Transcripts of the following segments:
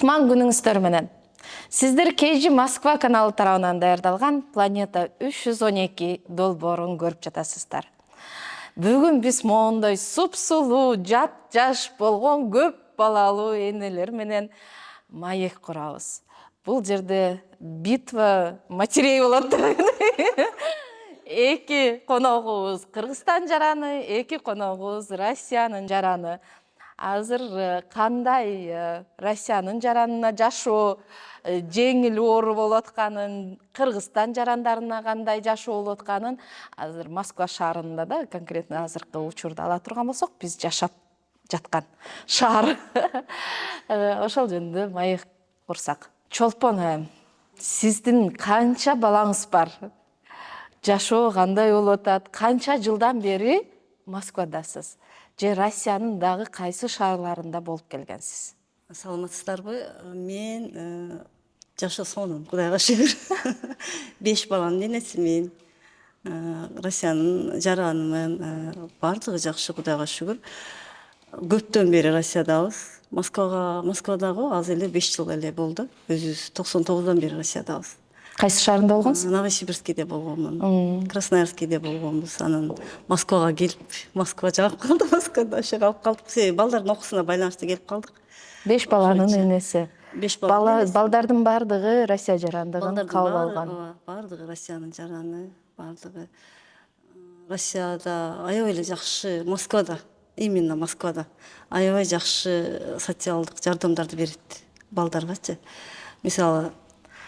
Кутман күнүңүздөр менен. Сиздер KG Москва каналы тарабынан даярдалган Планета 312 долбоорун көрүп жатасыздар. Бүгүн биз моундай супсулуу, жап-жаш болгон көп балалуу энелер менен маек курабыз. Бул жерде битва матерей болот. Эки коногубуз Кыргызстан жараны, эки коногубуз Россиянын жараны. Азыр кандай Россиянын жаранына жашоо жеңил оор болуп атканын, Кыргызстан жарандарына кандай жашоо болуп атканын азыр Москва шаарында да конкретно азыркы учурда ала турган болсок, биз жашап жаткан шаар. Ошол жөнүндө маек курсак. Чолпон айым, сиздин канча балаңыз бар? Жашоо кандай болуп атат? Канча жылдан бери Москвадасыз? Же Россиянын дагы кайсы шаарларында болуп келгенсиз? Саламатсыздарбы? Мен жашосонун, Кудайга шүгүр. 5 баланын энесимин. Россиянын жаранымын. Бардыгы жакшы, Кудайга шүгүр. Көптөн бери Россиядабыз. Москвадагы аз эле 5 жыл эле болду. Өзүбүз 99-дан бери Россиядабыз. Кайсы шаарында болгонсуз? Новосибирскийде болгонмун. Красноярскийде болгонбуз. Анан Москвага келип, Москва жагып калды. Москвада ошо калып калдык. Себеби балдардын окуусуна байланыштуу келип калдык. 5 баланын энеси. 5 баланын Балдардын бардыгы Россия жарандыгын кабыл алган. Бардыгы Россиянын жараны, бардыгы Россияда аябай эле жакшы, Москвада, именно Москвада аябай жакшы социалдык жардамдарды берет балдаргачы. Мисалы,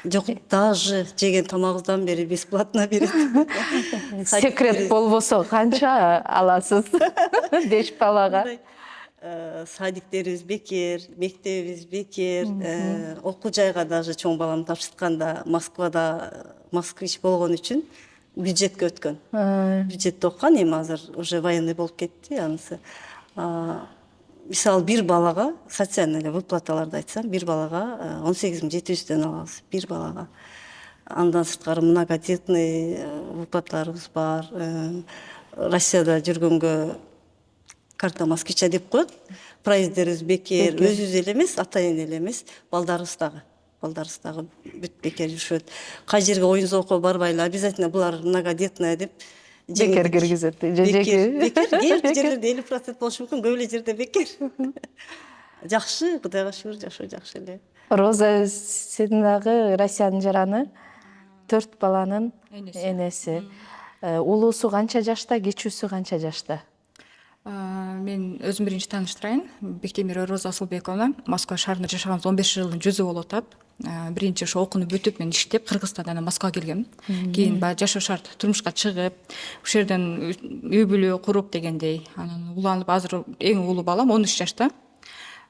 жок, даже жеген тамагыбыздан бери бесплатно берет. Секрет болбосо канча аласыз 5 балага? Садиктерибиз бекер, мектебибиз бекер, окуу жайга даже чоң баламды тапшыртканда Москвада москвич болгон үчүн бюджетке өткөн. Бюджетте окуган, эми азыр уже военный болуп кетти анысы. Мисалы, бир балага социальный выплаталарды айтсам, бир балага 18700 алабыз, бир балага. Андан сырткары многодетный выплаталарыбыз бар. Россияда жүргөнгө карта москвича деп коет. Проезддерибиз бекер, өзүбүз эле эмес, ата-эне эле эмес, балдарыбыз дагы бүт бекер жүрүшөт. Кай жерге оюн зоокко барбайлы, обязательно булар многодетная деп Бекер киргизет. Бекер, кээ бир жерлерде 50% болушу мүмкүн, көп эле жерде бекер. Жакшы, Кудайга шүгүр, жашоо жакшы эле. Роза, сен дагы Россиянын жараны, 4 баланын энеси. Улуусу канча жашта, кичүүсү канча жашта? Мен өзүм биринчи тааныштырайын. Бектемир Роза Асылбековна. Москва шаарында жашаганыбыз 15 жылдын жүзү болуп атат. Биринчи ошо окууну бүтүп, мен иштеп, Кыргызстандан Москвага келгем. Кийин баягы жашоо шарт, турмушка чыгып, ошол жерден үй бүлө куруп дегендей. Анан уланып, азыр эң улуу балам 13 жашта.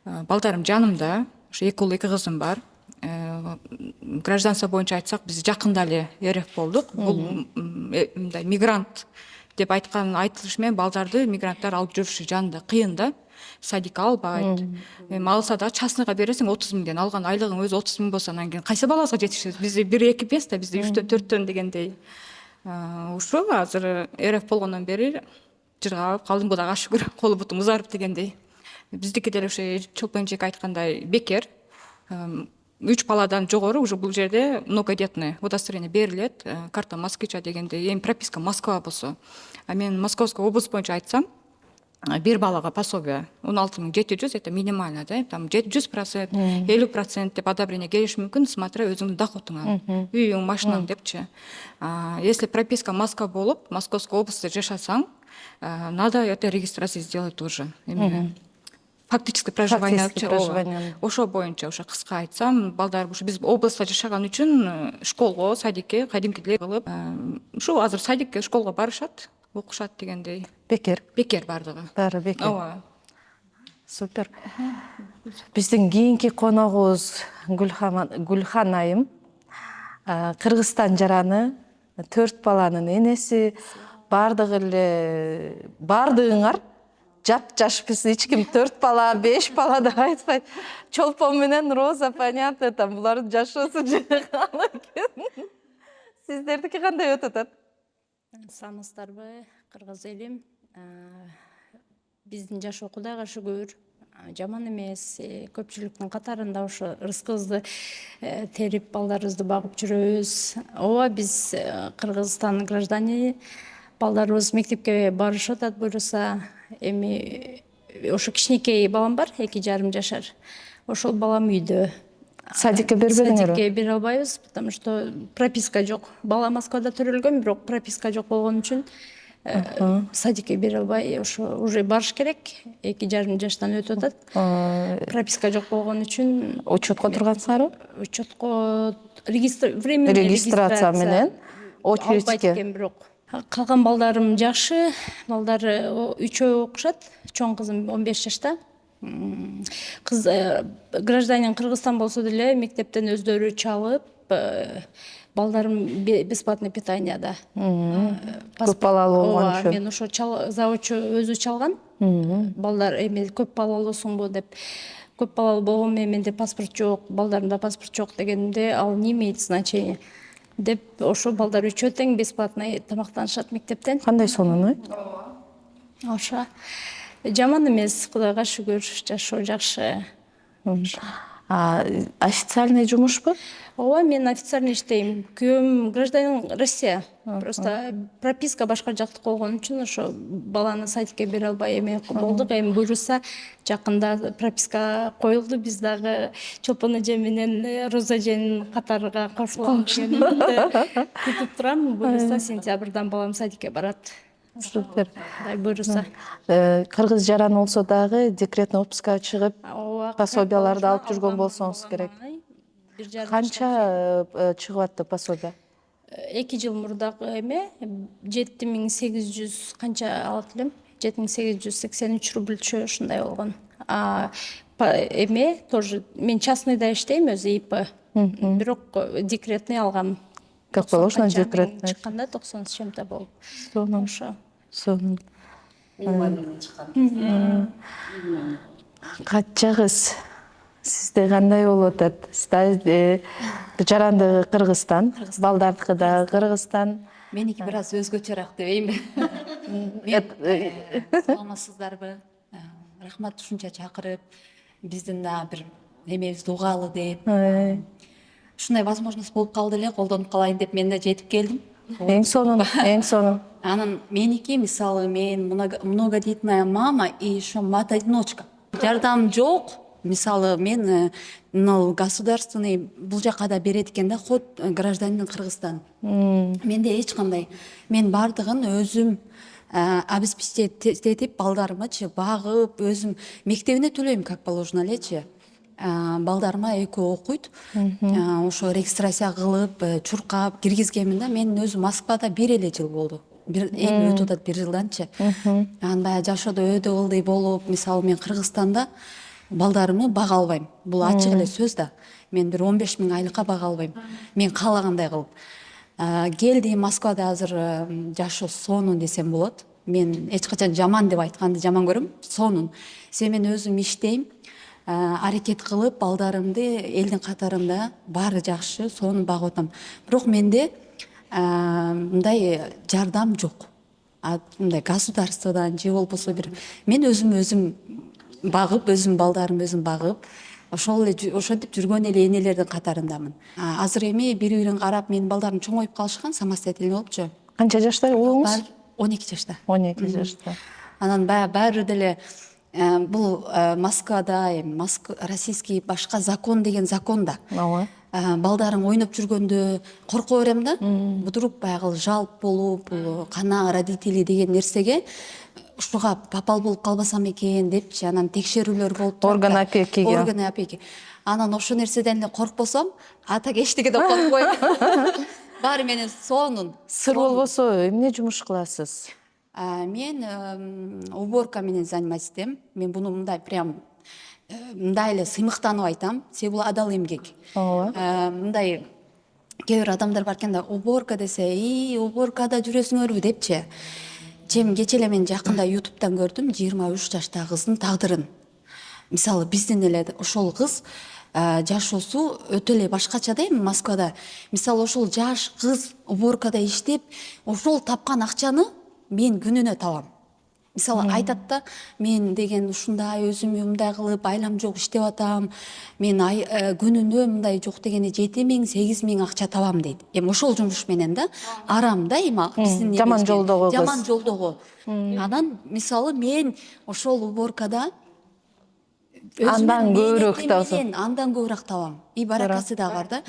Балдарым жанымда, ошо 2 уул 2 кызым бар. Гражданство боюнча айтсак, биз жакында эле РФ болдук. Бул мындай мигрант деп айткан айтылыш менен балдарды мигранттар алып жүрүшү жанында кыйын да. Садикка албайт. Эми алса да частныйга бересиң 30 миңден, алган айлыгың өзү 30 миң болсо, анан кийин кайсы балабызга жетишет? Бизде 1-2 эмес да, бизде 3-төн 4төн дегендей. Ушул азыр РФ болгондон бери жыргап калдым, Кудайга шүгүр, колу бутум узарып дегендей. Биздики деле ошо Чолпон эжеке айткандай бекер. 3 баладан жогору уже бул жерде многодетный удостоверение берилет, карта москвича дегендей, эми прописка Москва болсо. А мен Московской область боюнча айтсам, бир балага пособие 16700, это минимально, да, там 100%, 50% деп одобрение келиш мүмкүн, смотря өзүңдүн доходуңа, үйүң, машинаң депчи. Если прописка Москва болуп, Московской области жашасаң, надо это регистрация сделать тоже. Фактическое проживание. Ошо боюнча, ошо кыска айтсам, балдар биз областта жашаган үчүн школго, садикке кадимкидей кылып, ушу азыр садикке, школго барышат, окушат дегендей. Бекер. Бекер бардыгы. Баары бекер. Ооба. Супер. Биздин кийинки коногубуз Гүлхан айым. Кыргызстан жараны, 4 баланын энеси, бардыгыңар жап-жаш, биз эч ким 4 бала, 5 бала деп айтпайт. Чолпон менен Роза, понятно, там булардын жашоосу жакалы экен. Сиздердики кандай өтүп атат? Саламатсыздарбы, кыргыз элим. Биздин жашоо Кудайга шүгүр. жаман эмес. Көпчүлүктүн катарында ошо рызкыбызды терип балдарыбызды багып жүрөбүз. Ооба, биз Кыргызстан граждане, балдарыбыз мектепке барышып атат буюрса. Эми ошо кичинекей балам бар, 2,5 жашар. Ошол балам үйдө. Садикке бербедиңерби? Садикке бере албайбыз, потому что прописка жок. Бала Москвада төрөлгөн, бирок прописка жок болгон үчүн садикке бере албай, ошо уже барыш керек. 2,5 жаштан өтүп атат. Прописка жок болгон үчүн Учетко тургансыңарбы? учетко временный Регистрация менен албайт очередьке. экен, бирок калган балдарым жакшы. Балдары үчөө окушат. Чоң кызым 15 жашта. Кыз гражданин Кыргызстан болсо деле мектептен өздөрү чалып, балдарым бесплатный питанияда. Көп балалуу болгон үчүн. Мен ошо заводчу өзү чалган. Балдар эми көп балалуусуңбу деп. Көп балалуу болгон менде паспорт жок, балдарымда паспорт жок дегенде, ал не имеет значения деп ошо балдар үчөө тең бесплатный тамактанышат мектептен. Кандай сонун? Ошо жаман эмес, Кудайга шүгүр, жашоо жакшы. Официальный жумушпу? Ооба, мен официально иштейм. Күйөөм гражданин Россия. Просто прописка башка жактык болгон үчүн ошо баланы садикке бере албай эме болдук. Эми буюрса жакында прописка коюлду. Биз дагы Чолпон эже менен Роза эженин катарга кошулам дегенди күтүп турам. Буюрса сентябрдан балам садикке барат. Супер. Дай буюрса. Кыргыз жаран болсо дагы декретный отпускага чыгып, Ооба, пособияларды алып жүргөн болсоңуз керек. Канча чыгып атты пособия? 2 жыл мурдагы эме 7800 канча алат элем. 7883 рубльчө ушундай болгон. Эме тоже мен частныйда иштейм, өзү ИП. Бирок декретный алгам. Как положено декретный? Чыкканда 90 с чем-то болуп. Сонун. Ошо. Сонун. Каччагыз сизде кандай болуп атат? Сизде жарандыгы Кыргызстан, балдардыкы да Кыргызстан. Меники бир аз өзгөчөрөөк дебейинби? Саламатсыздарбы? Рахмат ушунча чакырып, биздин да бир эмебизди угалы деп. Ушундай возможность болуп калды эле, колдонуп калайын деп мен да жетип келдим. Эң сонун, эң сонун. Анан меники, мисалы, мен многодетная мама и еще мать-одиночка. Жардам жок. Мисалы, мен государственный бул жака да берет экен да, ход гражданин Кыргызстан. Менде эч кандай, мен бардыгын өзүм обеспечить этип, балдарымычы багып, өзүм мектебине төлөйм, как положено элечи. Балдарыма экөө окуйт. Ошо регистрация кылып, чуркап киргизгенмин да. Мен өзүм Москвада 1 эле жыл болду. Эми өтүп атат 1 жылданчы. Анан баягы жашоодо өйдө ылдый болуп, мисалы, мен Кыргызстанда балдарымы бага албайм. Бул ачык эле сөз да. Мен бир 15 000 айлыкка бага албайм. Мен каалагандай кылып. Келдим Москвада, азыр жашоо сонун десем болот. Мен эч качан жаман деп айтканды жаман көрөм. Сонун. Мен өзүм иштейм. Аракет кылып, балдарымды элдин катарында баары жакшы, сонун багып атам. Бирок менде мындай жардам жок. Мындай государстводан же болбосо бир мен өзүм багып, өзүм балдарым өзүм багып, ошентип жүргөн эле энелердин катарындамын. Азыр эми бири-бирин карап, менин балдарым чоңоюп калышкан, самостоятельный болупчу. Канча жашта уулуңуз? 12 жашта. 12 жашта. Анан баары деле бул Москвада, российский башка закон деген закон да. Ооба. Балдарың ойноп жүргөндө корко берем да. Будуруп баягы жалп болуп, кана родители деген нерсеге ушуга попал болуп калбасам экен депчи, анан текшерүүлөр болуп турат. Орган опеки. Орган опеки. Анан ошол нерседен эле коркпосом, так эчтеге да коркпойм. Баары менен сонун. Сыр болбосо эмне жумуш кыласыз? Мен уборка менен заниматься этем. Мен буну мындай прям мындай эле сыймыктанып айтам. Себеби бул адал эмгек. Мындай кээ бир адамдар бар экен да, уборка десе, уборкада жүрөсүңөрбү депчи. Кече эле мен жакында YouTube'дан көрдүм 23 жаштагы кыздын тагдырын. Мисалы, биздин эле ошол кыз жашоосу өтө эле башкача да эми Москвада. Мисалы, ошол жаш кыз уборкада иштеп, ошол тапкан акчаны мен күнүнө табам. мисалы айтат да, мен деген ушундай өзүмө мындай кылып айлам жок иштеп атам, мен күнүнө мындай жок дегенде 7.000 8.000 акча табам дейт. Эми ошол жумуш менен да арам да эми биздин жаман жолдогу кыз. жаман жолдогу. Анан мисалы мен ошол уборкада Андан көбүрөөк табасың. андан көбүрөөк табам. И баракасы да бар да.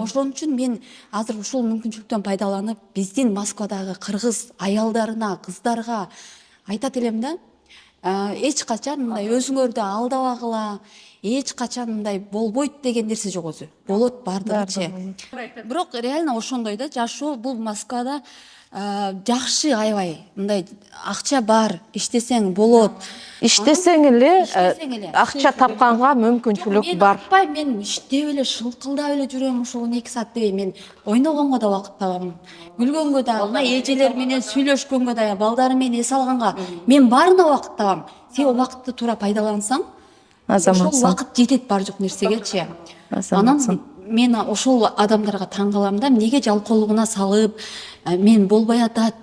Ошон үчүн мен азыр ушул мүмкүнчүлүктөн пайдаланып биздин Москвадагы кыргыз аялдарына, кыздарга айтат элем да, эч качан мындай өзүңөрдү алдабагыла, эч качан мындай болбойт деген нерсе жок өзү. Болот баардыгычы. Бирок реально ошондой да, жашоо бул Москвада жакшы аябай. Мындай акча бар, иштесең болот. Иштесең эле акча тапканга мүмкүнчүлүк бар. Мен мен иштеп эле шылкылдап эле жүрөм ушул 2 саат дебей, мен ойногонго да убакыт табам. Күлгөнгө да, мына эжелер менен сүйлөшкөнгө да, балдары менен эс алганга мен баарына убакыт табам. Сен убакытты туура пайдалансаң, ошол убакыт жетет бар жок нерсегечи. Анан мен ошол адамдарга таң калам да, эмнеге жалкоолугуна салып, мен болбой атат,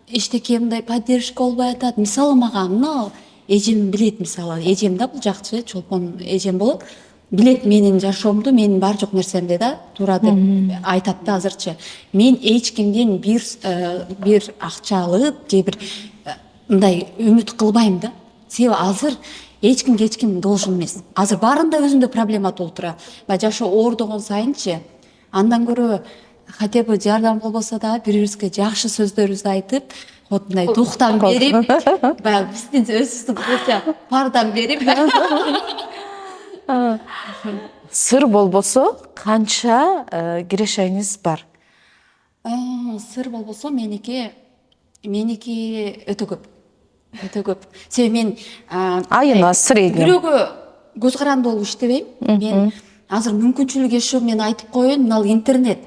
эчтеке мындай поддержка болбой атат. Мисалы мага мына эжем билет, мисалы эжем да, бул жакшы чолпон эжем болот, билет менин жашоомду, менин бар жок нерсемди да туура деп айтат да азырчы. Мен эч кимден бир акча алып же бир мындай үмүт кылбайм да. Себеби азыр эч ким должен эмес. Азыр баарында өзүндө проблема болуп тура. Баягы жашоо оордогон сайынчы, андан көрө хотя бы жардам болбосо да бири-бирибизге жакшы сөздөрүбүздү айтып, вот мындай дуктан берип, баягы биздин өзүбүздүн пардан берип. Сыр болбосо канча кирешеңиз бар? Сыр болбосо меники өтө көп. Өтө көп. Себеби мен Айына средний. Бирөөгө көз каранды болуп иштебейм. Мен азыр мүмкүнчүлүк ешөө мен айтып коеюн, мына интернет.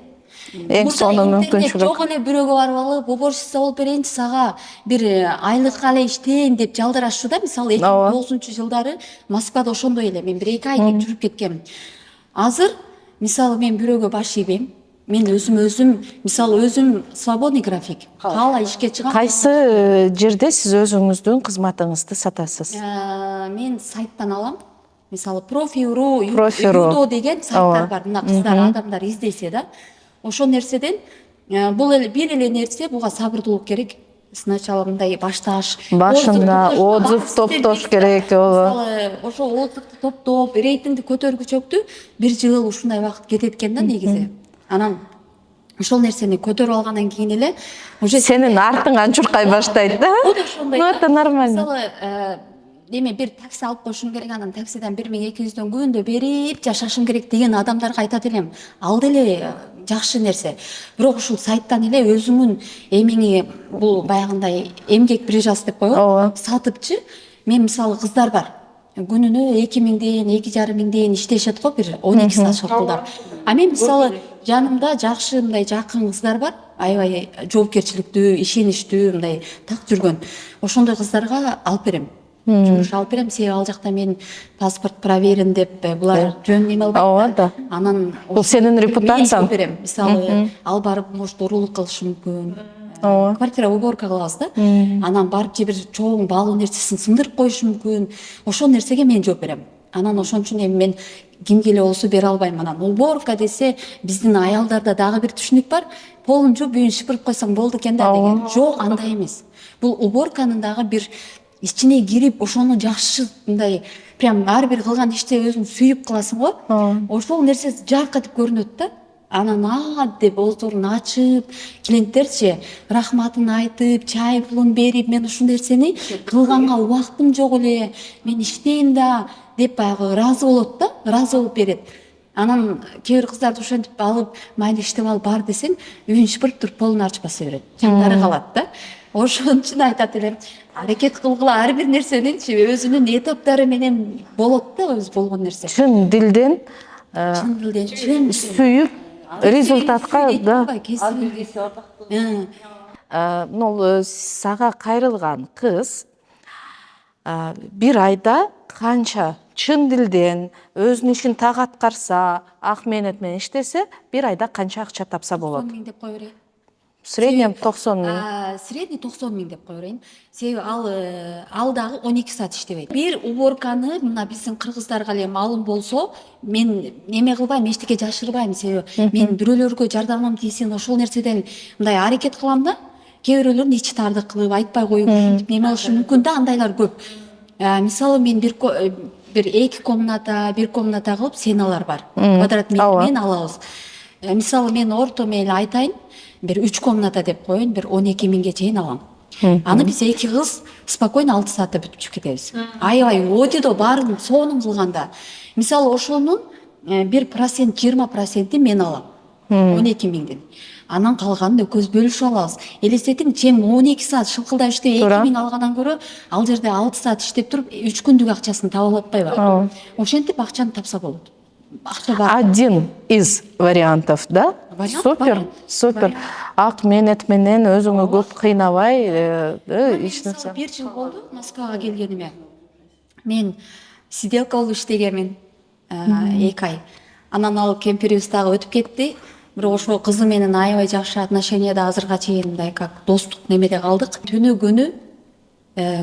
Эң сонун мүмкүнчүлүк. Жок эле бирөөгө барып алып, уборщица болуп берейинчи сага, бир айлыкка эле иштейин деп жалдарашчу да. Мисалы 2009-жылдары Москвада ошондой эле. Мен 1-2 ай жүрүп кеткем. Азыр мисалы мен бирөөгө баш ийбейм. Мен өзүм мисалы өзүм свободный график. Каалай ишке чыгам. Кайсы жерде сиз өзүңүздүн кызматыңызды сатасыз? Мен сайттан алам. Мисалы Профи.ру, Профи.ру Юдо деген сайттар бар. Мына кыздар, адамдар издесе да. Ошол нерседен бул эле бир эле нерсе, буга сабырдуулук керек. Сначала мындай башташ, башында отзыв топтош керек. Мисалы ошол отзывды топтоп, рейтингди көтөргүчөктү 1 жыл ушундай убакыт кетет экен да негизи. Анан ошол нерсени көтөрүп алгандан кийин эле уже сенин артыңан чуркай баштайт да. ошондой. Это нормально. Мисалы эме бир такси алып коюшум керек, анан таксиден 1200 күндө берип жашашым керек деген адамдарга айтат элем. Ал деле жакшы нерсе. Бирок ушул сайттан эле өзүңүн эмеңи, бул баягындай эмгек биржасы деп коебу, сатыпчы. Мен мисалы кыздар бар. Күнүнө 2000ден, 2500ден иштешет го, бир 12 саат шылкылдап. А мен мисалы жанымда жакшы мындай жакын кыздар бар, аябай жоопкерчиликтүү, ишеничтүү, мындай так жүргөн. Ошондой кыздарга алып берем. Жумуш алып берем, себеби ал жакта мен паспорт проверен деп булар жөн эме албайт да. Анан бул сенин репутацияң. Мен берем. Мисалы ал барып может уруулук кылышы мүмкүн. Квартира уборка кылабыз да. Анан барып же бир чоң баалуу нерсесин сындырып коюшу мүмкүн. Ошол нерсеге мен жооп берем. Анан ошон үчүн эми мен кимге эле болсо бере албайм. Анан уборка десе биздин аялдарда дагы бир түшүнүк бар. Полун жууп, үйүн шыпырып койсоң болду экен да деген. Жок, андай эмес. Бул уборканын дагы бир ичине кирип, ошону жакшы мындай прям ар бир кылган иште өзүң сүйүп кыласың го. Ошол нерсе жаркы этип көрүнөт да. Анан деп ооздорун ачып, клиенттерчи рахматын айтып, чай пулун берип, мен ушул нерсени кылганга убактым жок эле, мен иштейм да деп баягы ыраазы болот да, ыраазы болуп берет. Анан кээ бир кыздарды ошентип алып, майда иштеп алып бар десең, үйүн шыпырып туруп полун ачып баса берет. Жандары калат да. Ошон үчүн айтат элем, аракет кылгыла, ар бир нерсенинчи өзүнүн этаптары менен болот да, өзү болгон нерсе. Чын дилден чын сүйүп результатка да. Могул сага кайрылган кыз бир айда канча чын дилден өзүнүн ишин так аткарса, ак мээнет менен иштесе, бир айда канча акча тапса болот? 10.000 деп кое берейин. в среднем 90 миң. Средний 90 миң деп кое берейин. Себеби ал дагы 12 саат иштебейт. Бир уборканы мына биздин кыргыздарга эле маалым болсо, мен неме кылбайм, эчтеке жашырбайм. Себеби мен бирөөлөргө жардамым тийсин, ошол нерседен мындай аракет кылам да. Кээ бирөөлөр ичтардык кылып айтпай коюп ушинтип неме кылышы мүмкүн да, андайлар көп. Мисалы мен бир 2 комната, 1 комната кылып сеналар бар. Квадрат метрмен алабыз. Мисалы мен ортом эле айтайын, бир 3 комната деп коеюн, бир 12 миңге чейин алам. Аны биз 2 кыз спокойно 6 саатта бүтүп чыгып кетебиз. Аябай одидо баарын сонун кылганда. Мисалы ошонун 1%, 20% мен алам. 12 миңден. Анан калганын экөөбүз бөлүшүп алабыз. Элестетиң, чем 12 саат шылкылдап иштеп 2 миң алгандан көрө, ал жерде 6 саат иштеп туруп 3 күндүк акчасын таба алып атпайбы? Ошентип акчаны тапса болот. Акча бар. Один из вариантов, да? Вариант Супер, бар. супер. Ак менет менен өзүңө көп кыйнабай Мисалы 1 жыл болду Москвага келгениме. Мен сиделка болуп иштегенмин 2 ай. Анан ал кемпирибиз дагы өтүп кетти. Бирок ошол кызы менен аябай жакшы отношенияда азырга чейин мындай как достук немеде калдык. Түнү күнү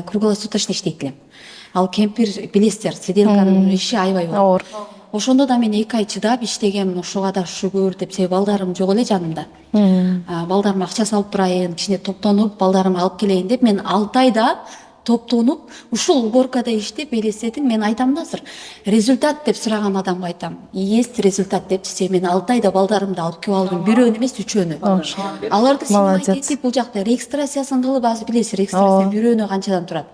круглосуточно иштейт элем. Ал кемпир билесиздер, сиделканын иши аябай оор. Ошондо да мен 2 ай чыдап иштегем, ошого да шүгүр деп, себеби балдарым жок эле жанымда. Балдарыма акча салып турайын, кичине топтонуп, балдарымды алып келейин деп мен 6 айда топтонуп, ушул уборкада иштеп, элестетиң, мен айтам да азыр. Результат деп сураган адамга айтам. Есть результат деп, себеби мен 6 айда балдарымды алып келип алдым, бирөөнү эмес, 3-өөнү. Аларды сыймай кетип, бул жакта регистрациясын кылып, азыр билесиз, регистрация бирөөнү канчадан турат.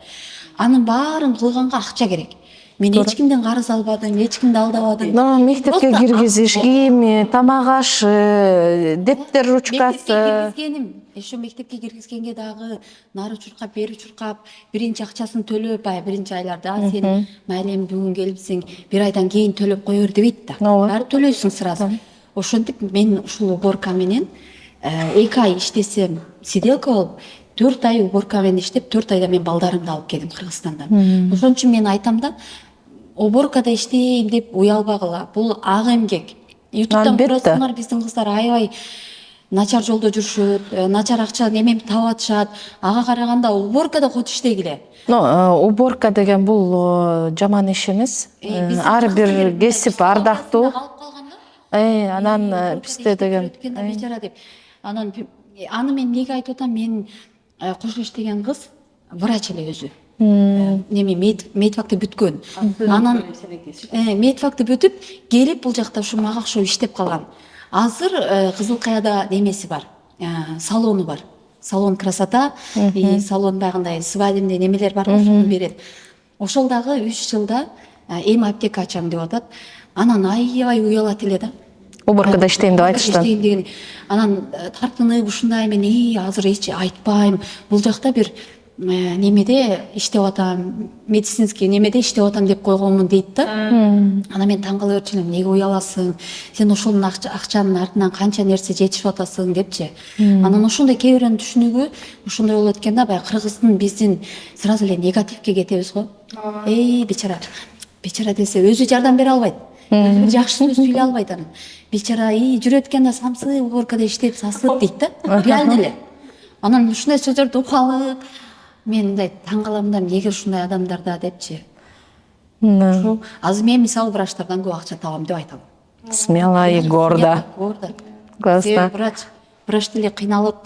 Анын баарын кылганга акча керек. Мен эч кимден карыз албадым, эч кимди алдабадым. Мектепке киргизиш, кийими, тамак ашы, дептер ручкасы. Киргизгеним, ошо мектепке киргизгенге дагы нары чуркап, бери чуркап, биринчи акчасын төлөп, биринчи айларда сен майлем бүгүн келипсиң, 1 айдан кийин төлөп кое бер дебейт да. Баары төлөйсүң сразу. Ошентип мен ушул уборка менен 2 ай иштесем, сиделка болуп, 4 ай уборка менен иштеп, 4 айда мен балдарымды алып келдим Кыргызстандан. Ошон үчүн мен айтам да, уборкада иштейм деп уялбагыла. Бул ак эмгек. Ютубтан көрөсүңөр, биздин кыздар аябай начар жолдо жүрүшөт, начар акча немени таап атышат. Ага караганда уборкада кот иштегиле. Уборка деген бул жаман иш эмес. Ар бир кесип ардактуу. Анан бизде деген бечара деп. Аны мен эмнеге айтып атам? Мен кошо иштеген кыз врач эле өзү. Неме медфакты бүткөн. Анан медфакты бүтүп келип бул жакта ушу мага окшоп иштеп калган. Азыр Кызыл Каяда немеси бар. Салону бар. Салон красота, салон багындай свадебный немелер бар, ошону берет. Ошол дагы 3 жылда эми аптека ачам деп атат. Анан аябай уялат эле да. Уборкада иштейм деп айтыштан. Анан тартынып ушундай мен азыр эч айтпайм. Бул жакта бир немеде иштеп атам, медицинский немеде иштеп атам деп койгонмун дейт да. Анан мен таң кала берчү элем, неге уяласың? Сен ошол акчанын артынан канча нерсе жетишип атасың депчи. Анан ошондой кээ бирөөнүн түшүнүгү ошондой болот экен да, баягы кыргыздын биздин сразу эле негативке кетебиз го. Бечара. Бечара десе өзү жардам бере албайт. Жакшы сөз сүйлөй албайт анан. Бечара жүрөт экен да, самсы уборкада иштеп сасып дейт да. Реально эле. Анан ушундай сөздөрдү угуп алып, мен мындай таң калам да, эмнеге ушундай адамдарда депчи. Азыр мен мисалы врачтардан көп акча табам деп айтам. Смело и гордо. Классно. Врач деле кыйналып,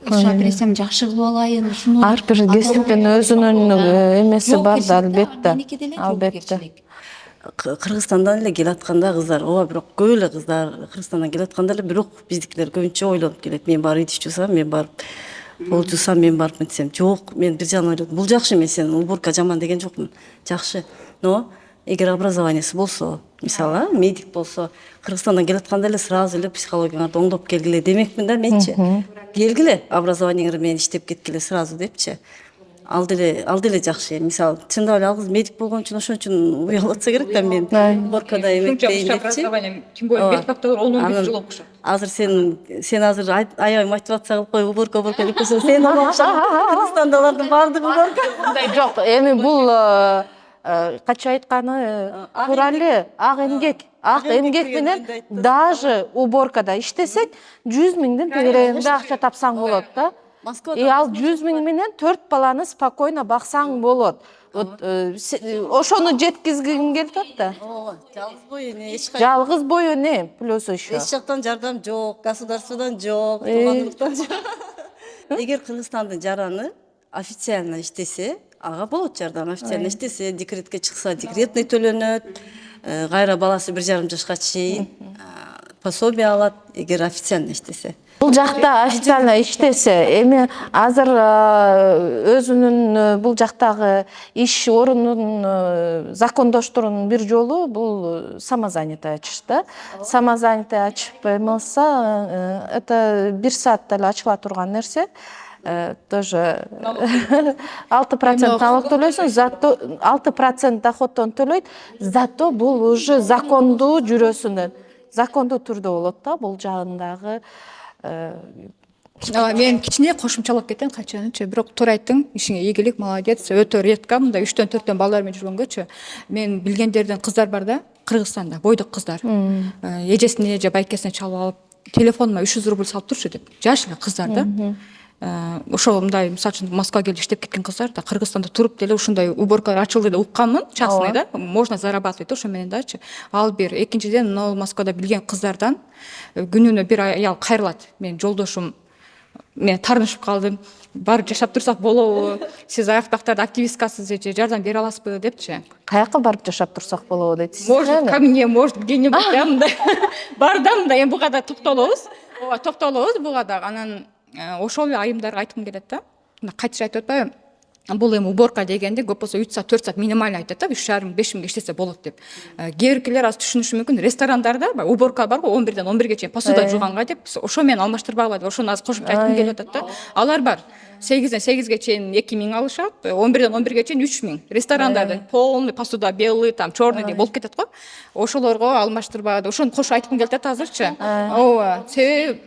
ушуга берсем жакшы кылып алайын, ушуну. Ар бир кесиптин өзүнүн эмеси бар да, албетте. Кыргызстандан эле келатканда кыздар, ооба, бирок көп эле кыздар Кыргызстандан келатканда эле, бирок биздикилер көбүнчө ойлонуп келет. Мен барып идиш жуусам, мен барып пол жуусам, мен барып мынтсем. Жок, мен бир жагынан ойлодум. Бул жакшы, мен сен уборка жаман деген жокмун. Жакшы. Но эгер образованиясы болсо, мисалы, медик болсо, Кыргызстандан келатканда эле сразу эле психологияңарды оңдоп келгиле демекмин да менчи. Келгиле, образованияңар менен иштеп кеткиле сразу депчи. Ал деле жакшы. Мисалы, чындап эле ал кыз медик болгон үчүн ошон үчүн уялатса керек да, мен уборкада эмектейин депчи. Тем более медфактор ол 15 жыл окушат. Азыр сен азыр аябай мотивация кылып кой, уборка деп койсоң, сен окшоп Кыргызстандалардын баардыгы уборка. Жок, эми бул кача айтканы туура эле ак эмгек менен даже уборкада иштесек 100 миңдин тегерегинде акча тапсаң болот да. Ал 100 миң менен 4 баланы спокойно баксаң болот. Вот ошону жеткизгим келип атат да. Жалгыз бой эне эч Жалгыз бой эне плюс еще. эч жактан жардам жок, государстводан жок, туугандыктан жок. Эгер Кыргызстандын жараны официально иштесе, ага болот жардам. Официально иштесе, декретке чыкса, декретный төлөнөт. Кайра баласы 1,5 жашка чейин пособие алат, эгер официально иштесе. Бул жакта официально иштесе, эми азыр өзүнүн бул жактагы иш орунун закондошторунун бир жолу бул самозанятый ачышты. Самозанятый ачып эмилса, это 1 саатта эле ачыла турган нерсе. Тоже 6% налог төлөйсүң, зато 6% доходтон төлөйт, зато бул уже закондуу жүрөсүнөн, закондуу түрдө болот да бул жагындагы. Мен кичине кошумчалап кетем качанычы, бирок туура айттың, ишиңе ийгилик, молодец, өтө редко мындай 3-4 балдар менен жүргөнгөчү. Мен билгендерден кыздар бар да, Кыргызстанда бойдук кыздар. Эжесине же байкесине чалып алып, телефонума 300 рубль салып турчу деп. Жаш эле кыздар да. Ошол мындай мисалы үчүн Москвага келип иштеп кеткен кыздар да Кыргызстанда туруп деле ушундай уборкалар ачылды деп укканмын, частный да, можно зарабатывать ошо менен дачы. Ал бир, экинчиден, могу Москвада билген кыздардан күнүнө бир аял кайрылат. Мен жолдошум, мен таарынышып калдым. Барып жашап турсак болобу? Сиз аяктактарды активисткасыз же жардам бере аласызбы депчи. Каяка барып жашап турсак болобу дейсиз? Может, ко мне, может, где-нибудь мындай. Бар да мындай, эми буга да токтолобуз. Ооба, токтолобуз буга да. Анан ошол эле айымдарга айткым келет да. Кайтыш айтып атпайбы? Бул эми уборка дегенде көп болсо 3 саат, 4 саат минимально айтат да, 3,5 5 миңге иштесе болот деп. Кээбиркилер аз түшүнүшү мүмкүн, ресторандарда уборка барбы 11ден 11ге чейин посуда жууганга деп, ошо менен алмаштырбагыла деп, ошону аз кошумча айткым келип атат да. Алар бар. 8ден 8ге чейин 2 миң алышат, 11ден 11ге чейин 3 миң. Ресторандарда полный посуда белый, там черный деп болуп кетет го. Ошолорго алмаштырбагыла, ошону кошуп айткым келип атат азырчы. Ооба, себеби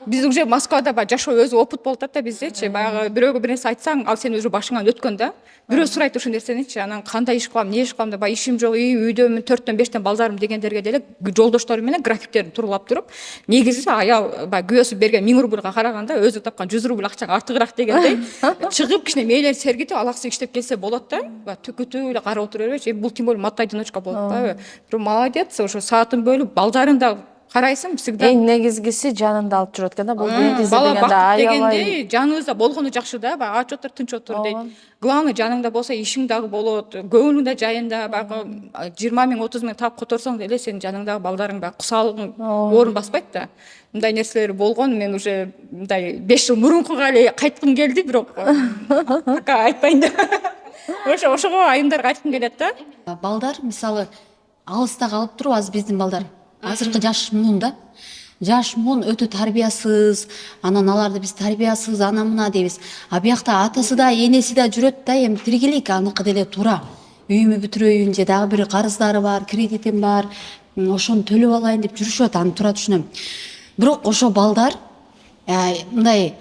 биз уже Москвада жашоо өзү опыт болуп атат да биздечи. Баягы бирөөгө бир нерсе айтсаң, ал сен уже башыңан өткөн да. Бирөө сурайт ошол нерсеничи, анан кандай иш кылам, эмне иш кылам деп, ишим жок, үйдөмүн, 4төн 5тен балдарым дегендерге деле жолдоштору менен графиктерин турулап туруп, негизи аял баягы күбөсү берген 1000 рубльга караганда өзү тапкан 100 рубль акчаң артыгыраак дегендей чыгып кичине мээлерин сергитип, алаксы иштеп келсе болот да. Түкүтүү эле карап отура бербечи. Бул тем более мат одиночка болуп атпайбы? Бирок молодец, ошо саатын бөлүп, балдарын да карайсың всегда. Эң негизгиси жанында алып жүрөт экен да. Бул негизи бала дегенде бакыт аябай. дегенде жаныңызда болгону жакшы да, баягы ач отур, тынч отур дейт. Главное жаныңда болсо ишиң дагы болот, көңүлүң да жайында, баягы 20 миң 30 миң таап которсоң деле сенин жаныңдагы балдарың баягы кусалыгың орун баспайт да. Мындай нерселер болгон, мен уже мындай 5 жыл мурункуга эле кайткым келди, бирок пока айтпайын деп. Ошого айымдарга айткым келет да. Балдар мисалы алыста калып туруп азыр биздин балдар азыркы жаш муун да. Жаш муун өтө тарбиясыз, анан аларды биз тарбиясыз ана мына дейбиз. А биякта атасы да, энеси да жүрөт да, эми тиргелик аныкы деле туура. Үйүмү бүтүрөйүн же дагы бир карыздары бар, кредитим бар, ошону төлөп алайын деп жүрүшөт, аны туура түшүнөм. Бирок ошо балдар мындай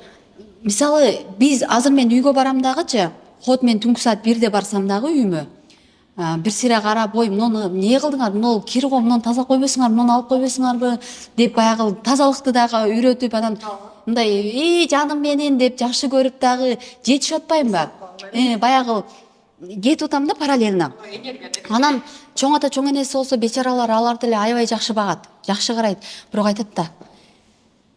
мисалы биз азыр мен үйгө барам дагычы, ход мен түнкү саат 1де барсам дагы үйүмө бир сире карап, ой, муну эмне кылдыңар, муну кир го, муну тазалап койбойсуңар, муну алып койбойсуңарбы деп баягы тазалыкты дагы үйрөтүп, анан мындай жаным менен деп жакшы көрүп дагы жетишип атпайбы? Баягы кетип атам да параллельно. Анан чоң ата чоң энеси болсо бечаралар аларды эле аябай жакшы багат, жакшы карайт. Бирок айтат да,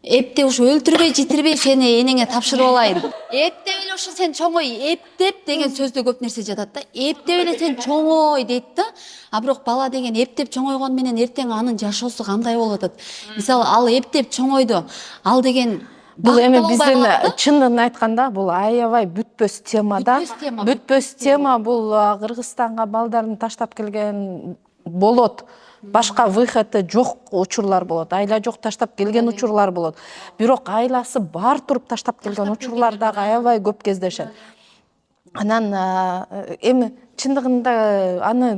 эптеп ушу өлтүрбөй житирбей сени энеңе тапшырып алайын. Эптеп эле ушу сен чоңой, эптеп деген сөздө көп нерсе жатат да. Эптеп эле сен чоңой дейт да. А бирок бала деген эптеп чоңойгон менен эртең анын жашоосу кандай болуп атат? Мисалы ал эптеп чоңойду. Ал деген Бул эми биздин чынын айтканда бул аябай бүтпөс тема да. Бүтпөс тема бул Кыргызстанга балдарын таштап келген болот. Башка выходы жок учурлар болот. Айла жок таштап келген учурлар болот. Бирок айласы бар туруп таштап келген учурлар дагы аябай көп кездешет. Анан эми чындыгында аны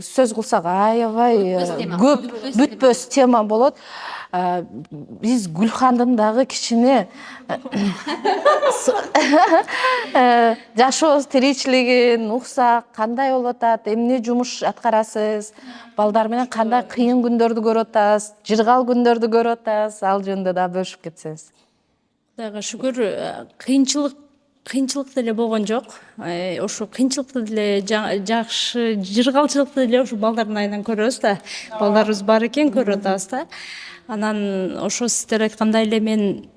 сөз кылсак аябай көп бүтпөс тема болот. Биз Гүлхандын дагы кичине жашообуз тиричилигин уксак, кандай болуп атат, эмне жумуш аткарасыз, балдар менен кандай кыйын күндөрдү көрүп атасыз, жыргал күндөрдү көрүп атасыз, ал жөнүндө да бөлүшүп кетсеңиз. Кудайга шүгүр, кыйынчылык деле болгон жок. Ошо кыйынчылыкты деле жакшы, жыргалчылыкты деле ушу балдардын айынан көрөбүз да. Балдарыбыз бар экен, көрүп атабыз да. Анан ошо сиздер айткандай эле мен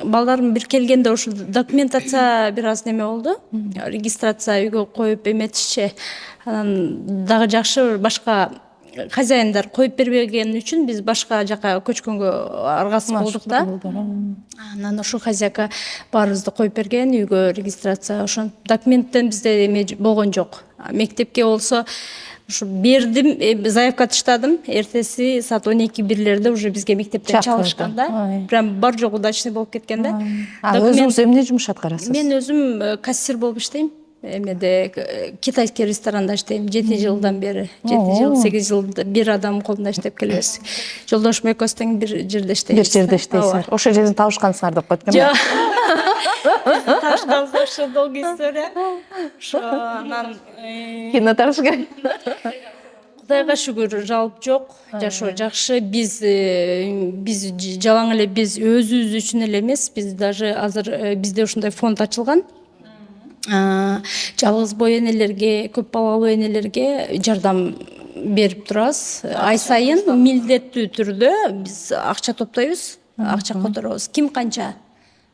балдарым бир келгенде ошо документация бир аз неме болду. Регистрация үйгө коюп эметишчи. Анан дагы жакшы башка хозяиндар коюп бербеген үчүн биз башка жака көчкөнгө аргасыз болдук да. Анан ошо хозяйка баарыбызды коюп берген үйгө регистрация. Ошон документтен бизде эме болгон жок. Мектепке болсо ушу бердим, заявка таштадым. Эртеси саат 12-1лерде уже бизге мектептен чалышкан да. Прям бар жогу удачный болуп кеткен да. Өзүңүз эмне жумуш аткарасыз? Мен өзүм кассир болуп иштейм. Эмеде китайский ресторанда иштейм 7 жылдан бери. 7 жыл, 8 жыл бир адам колунда иштеп келебиз. Жолдошум экөөбүз тең бир жерде иштейбиз. Бир жерде иштейсиздер. Ошол жерден табышкансыңар деп коет экен. Жок. Табышканбыз ошо долгий история. Ошо анан Кино тарыш керек. Кудайга шүгүр, жалп жок. Жашоо жакшы. Биз жалаң эле биз өзүбүз үчүн эле эмес, биз даже азыр бизде ушундай фонд ачылган. Жалгыз бой энелерге, көп балалуу энелерге жардам берип турабыз. Ай сайын милдеттүү түрдө биз акча топтойбуз, акча которобуз. Ким канча?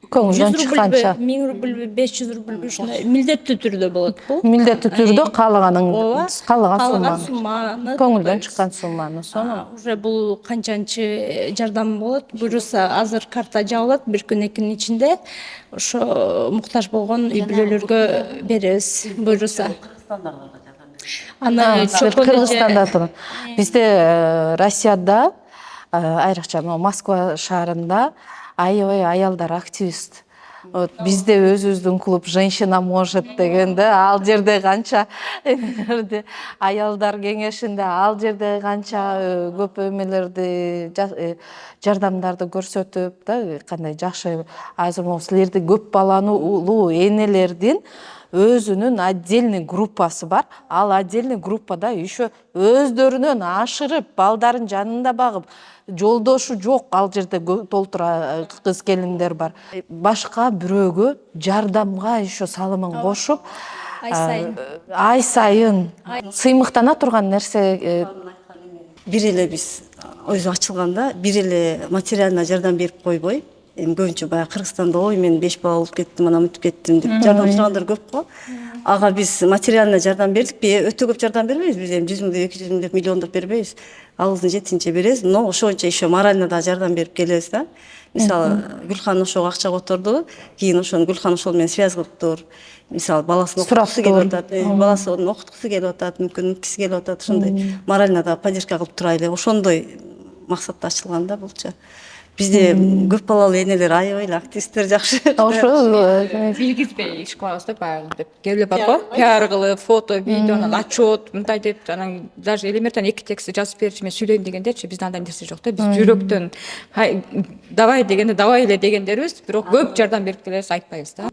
Көңүлдөн чыкканча. 1000 рубль, 500 рубль ушундай милдеттүү түрдө болот бул. Милдеттүү түрдө каалаган Каалаган сумманы. сумманы. Көңүлдөн чыккан сумманы. Сону Уже бул канчанчы жардам болот. Буюрса азыр карта жабылат, бир күн 2 күн ичинде. Ошо муктаж болгон үй бүлөлөргө беребиз. Буюрса. Аны Кыргызстанда турат. Бизде Россияда, айрыкча Москва шаарында аябай аялдар активист. Вот бизде өзүбүздүн клуб «Женщина может» дегенде, ал жерде канча аялдар кеңешинде, ал жерде канча көп эмелерди, жардамдарды көрсөтүп, да, кандай жакшы. Азыр могу силерде көп балалуу энелердин өзүнүн отдельный группасы бар. Ал отдельный группада еще өздөрүнөн ашырып, балдарын жанында багып, жолдошу жок, ал жерде толтура кыз келиндер бар. Башка бирөөгө жардамга еще салымын кошуп, ай сайын сыймыктана турган нерсе. Бир эле биз өзү ачылганда бир эле материально жардам берип койбой, эми көбүнчө баягы Кыргызстанда ой мен 5 бала болуп кеттим, анан бүтүп кеттим деп жардам сурагандар көп го. Ага биз материально жардам бердикпи, өтө көп жардам бербейбиз, биз эми 100 миң деп 200 миң деп миллиондоп бербейбиз. Алыбыздын жетинче беребиз, но ошончо еще морально да жардам берип келебиз да. Мисалы, Гүлхан ошого акча которду, кийин ошону Гүлхан ошол менен связь кылыптыр. Мисалы, баласын окуткусу келип атат, баласын окуткусу келип атат, мүмкүн үткүсү келип атат, ошондой морально да поддержка кылып турайлы. Ошондой максатта ачылган да булчу. Бизде көп балалуу энелер аябай эле активисттер жакшы. Ошол билгизбей иш кылабыз да баягы деп келип бар го. Пиар кылып, фото, видеонун отчет, мындай деп анан даже элементарно 2 текст жазып берчи, мен сүйлөйм дегендерчи бизде андай нерсе жок да. Биз жүрөктөн давай дегенде давай эле дегендербиз, бирок көп жардам берип келебиз айтпайбыз да.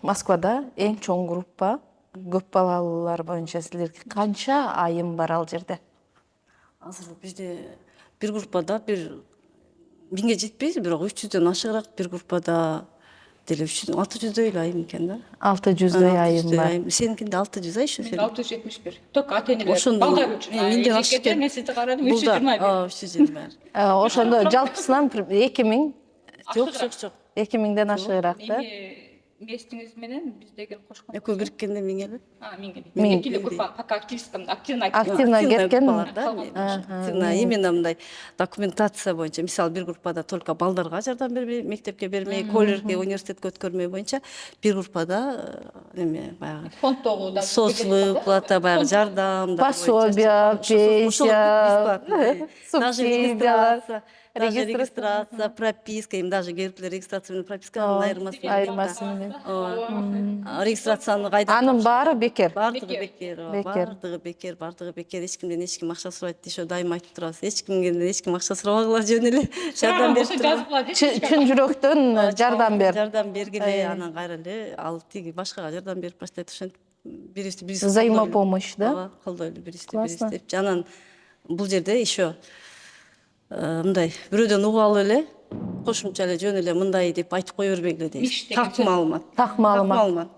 Москвада эң чоң группа көп балалуулар боюнча силерге канча айым бар ал жерде? Азыр бизде бир группада бир 1000ге жетпейбиз, бирок 300дөн ашыгыраак бир группада деле 600дөй эле айым экен да. 600дөй айым бар. Сеникинде 600 ай шу. 671. Только ата-энелер. Ошондо Менден ашык. Мен сизди карадым 320. 320. Ошондо жалпысынан 2000. Жок. 2000ден ашыгыраак да. Местиңиз менен биздеги кошкон. Экөө бириккенде 1000 эле. 1000 эле. Группа пока активно Кеткен. Активно именно мындай документация боюнча, мисалы бир группада только балдарга жардам бербей, мектепке бермей, колледжге, университетке өткөрмөй боюнча, бир группада эме баягы фондогу да соцвыплата, баягы жардам, пособие, пенсия, субсидиялар, даже регистрация, прописка, им даже келиптер регистрация менен прописканын айырмасы. регистрацияны кайдан Анын баары бекер. бардыгы бекер, Бекер. бардыгы бекер, эч кимден эч ким акча сурайт деп дайыма айтып турабыз. Эч кимден эч ким акча сурабагыла жөн эле жардам берип турабыз. Чын жүрөктөн жардам бер. Жардам бергиле, анан кайра эле ал тиги башкага жардам берип баштайт, ошентип бирибизди бирибиз Взаимопомощь, да? Ооба, колдойлу бирибизди Классно. деп. Анан бул жерде еще мындай бирөөдөн угуп алып эле кошумча эле жөн эле мындай деп айтып кое бербегиле дейбиз. Так маалымат. Так маалымат.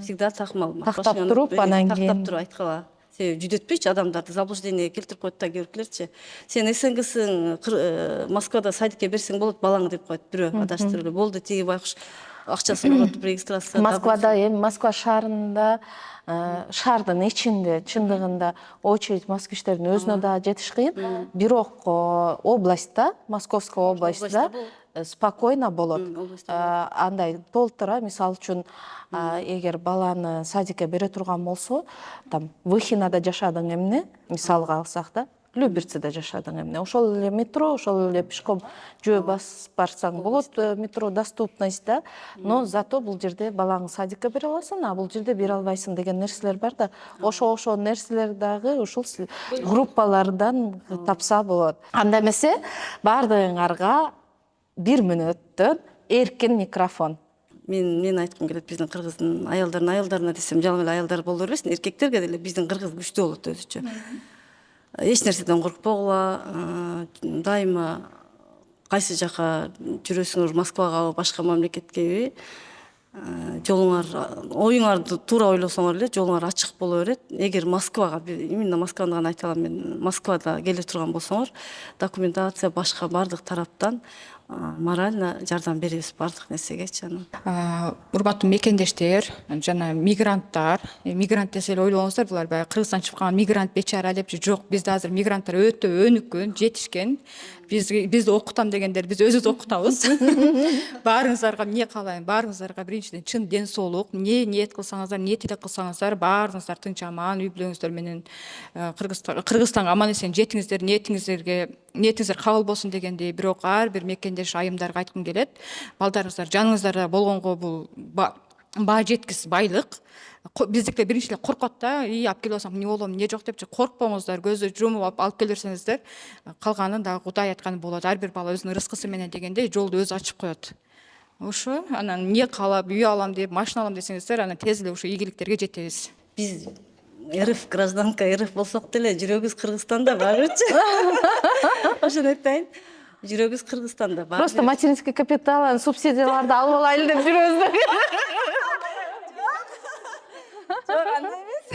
Всегда так маалымат. Тактап Башыңан туруп, өтпөй, анан тактап кийин. туруп айткыла. Себеби жүдөтпөйчү адамдарды заблуждениеге келтирип коет да кейбиркилерчи. Сен СНГсың, Москвада садикке берсең болот балаңы деп коет бирөө адаштырып эле. Болду тиги байкуш акчасын уротуп регистрация. Москвада эми Москва шаарында шаардын ичинде чындыгында очередь москвичтердин өзүнө да жетиш кыйын. Бирок областта, Московская областьта спокойно болот. Андай толтура, мисалы үчүн, эгер баланы садикке бере турган болсо, там Выхинада жашадың эмне, мисалга алсак да, Люберцеде жашадың эмне. Ошол эле метро, ошол эле пешком жөө басып барсаң болот, метро доступность да. Но зато бул жерде балаңды садикке бере аласың, а бул жерде бере албайсың деген нерселер бар да. Ошо нерселер дагы ушул группалардан тапса болот. Анда эмесе баардыгыңарга 1 мүнөттөн эркин микрофон. Мен айткым келет, биздин кыргыздын аялдарына десем жалаң эле аялдар боло бербесин, эркектерге деле биздин кыргыз күчтүү болот өзүчө. Эч нерседен коркпогула, дайыма кайсы жака жүрөсүңөр, Москвагабы, башка мамлекеткеби, жолуңар, оюңарды туура ойлосоңор эле жолуңар ачык боло берет. Эгер Москвага, именно Москваны гана айта алам мен, Москвада келе турган болсоңор, документация башка бардык тараптан морально жардам беребиз бардык нерсегечи. Урматтуу мекендештер жана мигранттар, мигрант десе эле ойлогоңуздар, булар баягы Кыргызстан чыгып калган мигрант бечара депчи, жок, бизде азыр мигранттар өтө өнүккөн, жетишкен. Бизди окутам дегендер биз өзүбүз окутабыз. Баарыңыздарга эмне каалайм? Баарыңыздарга биринчиден чын ден соолук, эмне ниет кылсаңыздар, эмне тилек кылсаңыздар, баарыңыздар тынч аман үй бүлөңүздөр менен Кыргызстанга аман эсен жетиңиздер, ниетиңиздер кабыл болсун дегендей, бирок ар бир мекендеш айымдарга айткым келет. Балдарыңыздар жаныңыздарда болгонго бул баа жеткис байлык. Биздикилер биринчи эле коркот да, алып келип алсам эмне болом, эмне жок депчи, коркпоңуздар, көздү жумуп алып келе берсеңиздер, калганын дагы Кудай айтканы болот. Ар бир бала өзүнүн рызкысы менен дегендей жолду өзү ачып коет. Ошо, анан эмне каалап, үй алам деп, машина алам десеңиздер, анан тез эле ушул ийгиликтерге жетебиз. Биз РФ гражданка РФ болсок деле жүрөгүбүз Кыргызстанда барбычы. Ошону айтайын. Жүрөгүбүз Кыргызстанда бар. Просто материнский капиталын, субсидияларды алып алайлы деп жүрөбүз. Жок, андай эмес.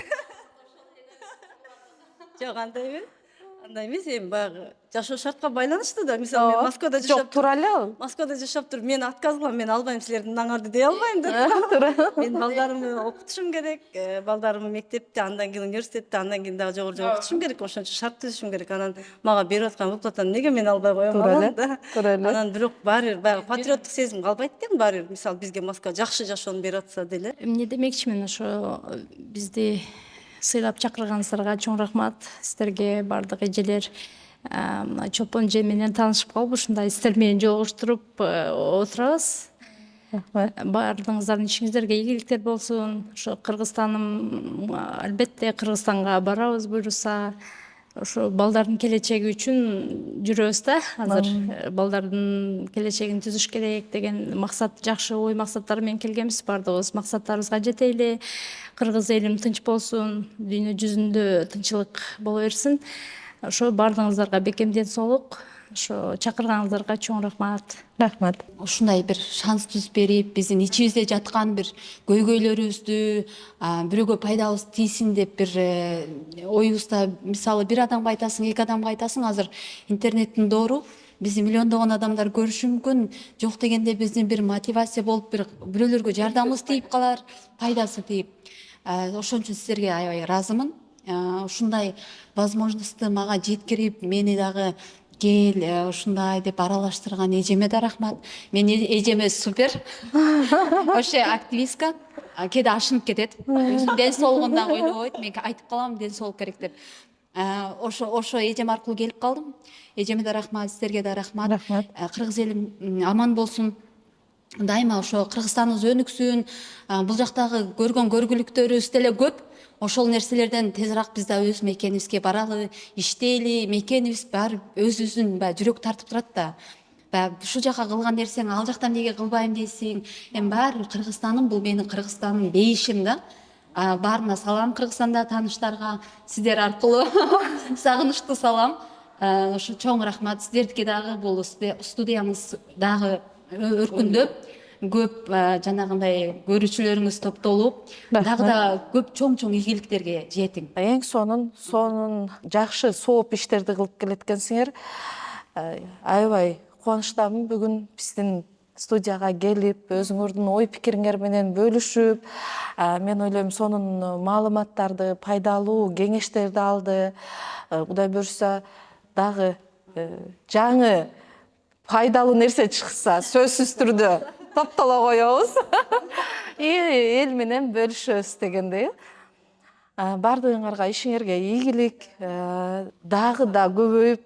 Жок, андай эмес. Андай эмес, эми баягы жашоо шартка байланыштуу да. Мисалы, мен Москвада Жок, жашап туура эле ал. Москвада жашап туруп, мен отказ кылам, мен албайм силердин наңарды дей албайм да. Мен балдарымды окутушум керек, балдарымды мектепте, андан кийин университетте, андан кийин дагы жогору окутушум керек, ошончо шарт түзүшүм керек. Анан мага берип аткан выплатаны эмнеге мен албай коем анан да. Анан бирок баары бир баягы патриоттук сезим калбайт да, баары бир. Мисалы, бизге Москва жакшы жашоону берип атса деле. Эмне демекчимин, ошо бизди сыйлап чакырганыңыздарга чоң рахмат. Сиздерге бардык эжелер Чолпон эже менен таанышып калып, ушундай сиздер менен жолугуштуруп отурабыз. Бардыгыңыздардын ишиңиздерге ийгиликтер болсун. Ошо Кыргызстаным, албетте Кыргызстанга барабыз буюрса. Ошо балдардын келечеги үчүн жүрөбүз да. Азыр балдардын келечегин түзүш керек деген максат, жакшы ой максаттар менен келгенбиз. Бардыгыбыз максаттарыбызга жетели. Кыргыз элим тынч болсун, дүйнө жүзүндө тынчылык боло берсин. Ошо бардыгыңыздарга бекемден соолук. Ошо чакырганыңыздарга чоң рахмат. Рахмат. Ушундай бир шанс түзүп берип, биздин ичибизде жаткан бир көйгөйлөрүбүздү бирөөгө пайдабыз тийсин деп бир оюбузда, мисалы бир адамга айтасың, эки адамга айтасың, азыр интернеттин доору бизди миллиондогон адамдар көрүшү мүмкүн. Жок дегенде биздин бир мотивация болуп, бирөөлөргө жардамыбыз тийип калар, пайдасы тийип. Ошон үчүн сиздерге аябай ыраазымын. Ушундай возможностьты мага жеткирип, мени дагы кел ушундай деп аралаштырган эжеме да рахмат. Мен эжеме супер. Вообще активистка. Кээде ашынып кетет. Ден соолугун дагы ойлобойт. Мен айтып калам, ден соолук керек деп. Ошо эжем аркылуу келип калдым. Эжеме да рахмат, сиздерге да рахмат. Кыргыз элим аман болсун. дайыма ошо Кыргызстаныбыз өнүксүн, бул жактагы көргөн көргүлүктөрүбүз деле көп. Ошол нерселерден тезирээк биз да өз мекенибизге баралы, иштейли, мекенибиз баары өзүбүздүн баягы жүрөк тартып турат да. Баягы ушул жака кылган нерсең ал жакта эмнеге кылбайм дейсиң. Эми баары Кыргызстаным, бул менин Кыргызстаным дейишим да. Баарына салам, Кыргызстанда тааныштарга, сиздер аркылуу сагынычтуу салам. Ошо чоң рахмат сиздердики дагы, бул студиябыз дагы өркүндөп, көп жанагындай көрүүчүлөрүңүз топтолуп, дагы да көп чоң ийгиликтерге жетиң. Эң сонун жакшы сооп иштерди кылып келеткенсиңер. Аябай кубанычтамын бүгүн биздин студияга келип, өзүңөрдүн ой пикириңер менен бөлүшүп, мен ойлойм сонун маалыматтарды, пайдалуу кеңештерди алды. Кудай буюрса дагы жаңы пайдалуу нерсе чыкса сөзсүз түрдө топтоло коебуз. Эл менен бөлүшөбүз дегендей. Бардыгыңарга ишиңерге ийгилик, дагы да көбөйүп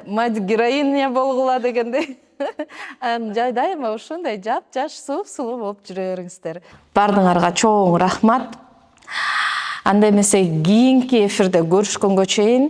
мать героиня болгула дегендей. Дайыма ушундай жап-жаш, сулуу болуп жүрө бериңиздер. Бардыгыңарга чоң рахмат. Анда эмесе кийинки эфирде көрүшкөнгө чейин